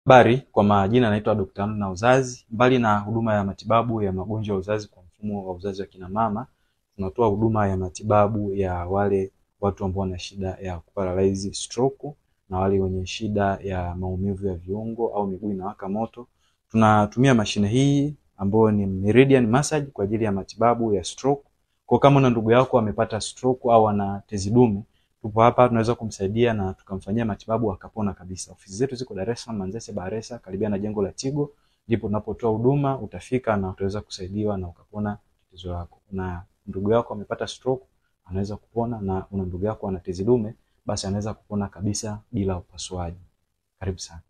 Habari, kwa majina naitwa Dr. Amna Uzazi. Mbali na huduma ya matibabu ya magonjwa ya uzazi kwa mfumo wa uzazi wa kina mama, tunatoa huduma ya matibabu ya wale watu ambao wana shida ya kuparalyze stroke na wale wenye shida ya maumivu ya viungo au miguu inawaka moto. Tunatumia mashine hii ambayo ni Meridian Massage kwa ajili ya matibabu ya stroke. Kwa kama una ndugu yako amepata stroke au ana tezi dume, tupo hapa tunaweza kumsaidia na tukamfanyia matibabu akapona kabisa. Ofisi zetu ziko Dar es Salaam, Manzese, Baresa, karibia na jengo la Tigo. Ndipo tunapotoa huduma, utafika na utaweza kusaidiwa na ukapona tatizo lako. Na ndugu yako amepata stroke, anaweza kupona, na una ndugu yako ana tezi dume, basi anaweza kupona kabisa bila upasuaji. Karibu sana.